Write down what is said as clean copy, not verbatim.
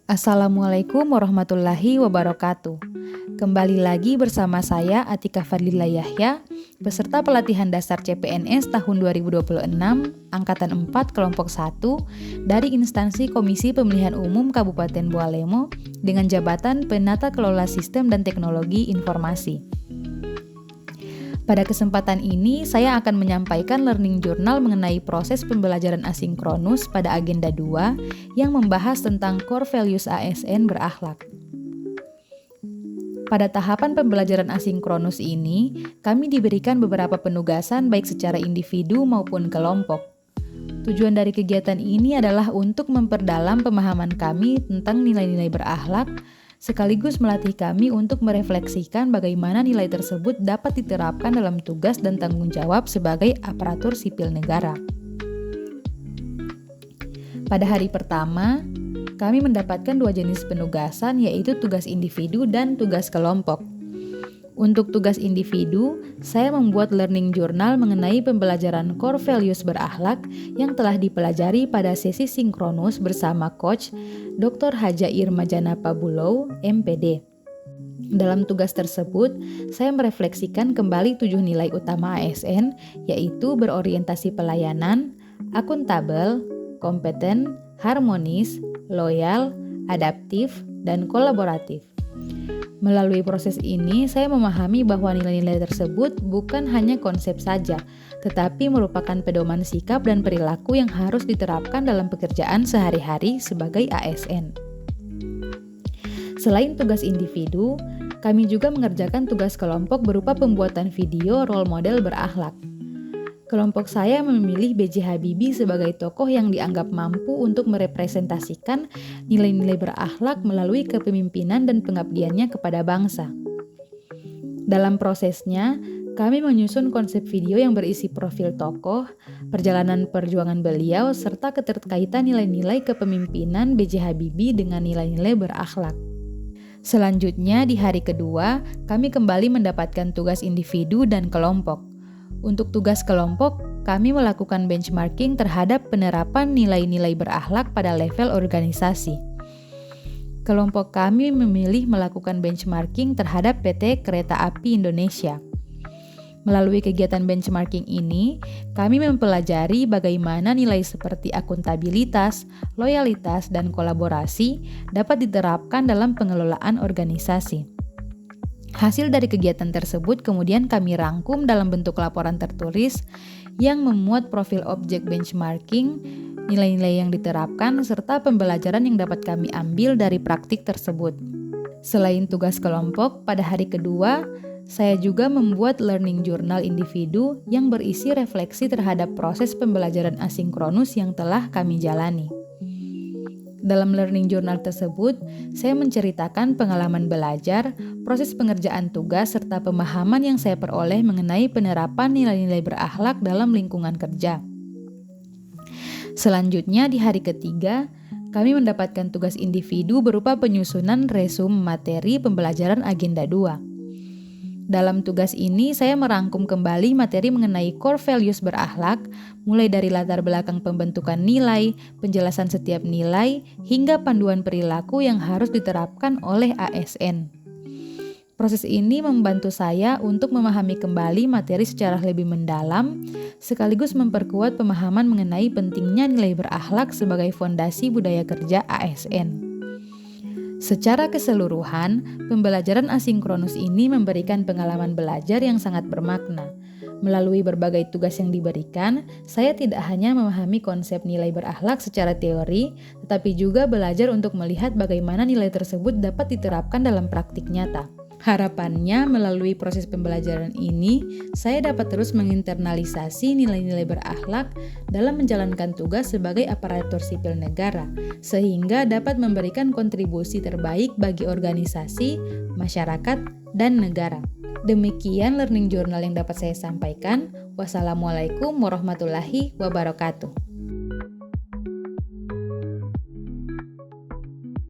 Assalamualaikum warahmatullahi wabarakatuh. Kembali lagi bersama saya Atika Fadlila Yahya, peserta pelatihan dasar CPNS tahun 2026, Angkatan 4 Kelompok 1 dari instansi Komisi Pemilihan Umum Kabupaten Bualemo dengan jabatan Penata Kelola Sistem dan Teknologi Informasi. Pada kesempatan ini, saya akan menyampaikan learning journal mengenai proses pembelajaran asinkronus pada agenda 2 yang membahas tentang core values ASN berakhlak. Pada tahapan pembelajaran asinkronus ini, kami diberikan beberapa penugasan baik secara individu maupun kelompok. Tujuan dari kegiatan ini adalah untuk memperdalam pemahaman kami tentang nilai-nilai berakhlak, sekaligus melatih kami untuk merefleksikan bagaimana nilai tersebut dapat diterapkan dalam tugas dan tanggung jawab sebagai aparatur sipil negara. Pada hari pertama, kami mendapatkan 2 jenis penugasan, yaitu tugas individu dan tugas kelompok. Untuk tugas individu, saya membuat learning journal mengenai pembelajaran core values berakhlak yang telah dipelajari pada sesi sinkronus bersama Coach Dr. Haja Irma Janapa Bulow, MPD. Dalam tugas tersebut, saya merefleksikan kembali 7 nilai utama ASN, yaitu berorientasi pelayanan, akuntabel, kompeten, harmonis, loyal, adaptif, dan kolaboratif. Melalui proses ini, saya memahami bahwa nilai-nilai tersebut bukan hanya konsep saja, tetapi merupakan pedoman sikap dan perilaku yang harus diterapkan dalam pekerjaan sehari-hari sebagai ASN. Selain tugas individu, kami juga mengerjakan tugas kelompok berupa pembuatan video role model berakhlak. Kelompok saya memilih B.J. Habibie sebagai tokoh yang dianggap mampu untuk merepresentasikan nilai-nilai berakhlak melalui kepemimpinan dan pengabdiannya kepada bangsa. Dalam prosesnya, kami menyusun konsep video yang berisi profil tokoh, perjalanan perjuangan beliau, serta keterkaitan nilai-nilai kepemimpinan B.J. Habibie dengan nilai-nilai berakhlak. Selanjutnya, di hari kedua, kami kembali mendapatkan tugas individu dan kelompok. Untuk tugas kelompok, kami melakukan benchmarking terhadap penerapan nilai-nilai berakhlak pada level organisasi. Kelompok kami memilih melakukan benchmarking terhadap PT Kereta Api Indonesia. Melalui kegiatan benchmarking ini, kami mempelajari bagaimana nilai seperti akuntabilitas, loyalitas, dan kolaborasi dapat diterapkan dalam pengelolaan organisasi. Hasil dari kegiatan tersebut kemudian kami rangkum dalam bentuk laporan tertulis yang memuat profil objek benchmarking, nilai-nilai yang diterapkan, serta pembelajaran yang dapat kami ambil dari praktik tersebut. Selain tugas kelompok, pada hari kedua, saya juga membuat learning journal individu yang berisi refleksi terhadap proses pembelajaran asinkronus yang telah kami jalani. Dalam learning journal tersebut, saya menceritakan pengalaman belajar, proses pengerjaan tugas, serta pemahaman yang saya peroleh mengenai penerapan nilai-nilai berakhlak dalam lingkungan kerja. Selanjutnya, di hari ketiga, kami mendapatkan tugas individu berupa penyusunan resume materi pembelajaran agenda 2. Dalam tugas ini, saya merangkum kembali materi mengenai core values berakhlak, mulai dari latar belakang pembentukan nilai, penjelasan setiap nilai, hingga panduan perilaku yang harus diterapkan oleh ASN. Proses ini membantu saya untuk memahami kembali materi secara lebih mendalam, sekaligus memperkuat pemahaman mengenai pentingnya nilai berakhlak sebagai fondasi budaya kerja ASN. Secara keseluruhan, pembelajaran asinkronus ini memberikan pengalaman belajar yang sangat bermakna. Melalui berbagai tugas yang diberikan, saya tidak hanya memahami konsep nilai berakhlak secara teori, tetapi juga belajar untuk melihat bagaimana nilai tersebut dapat diterapkan dalam praktik nyata. Harapannya, melalui proses pembelajaran ini, saya dapat terus menginternalisasi nilai-nilai berakhlak dalam menjalankan tugas sebagai aparatur sipil negara, sehingga dapat memberikan kontribusi terbaik bagi organisasi, masyarakat, dan negara. Demikian learning journal yang dapat saya sampaikan. Wassalamualaikum warahmatullahi wabarakatuh.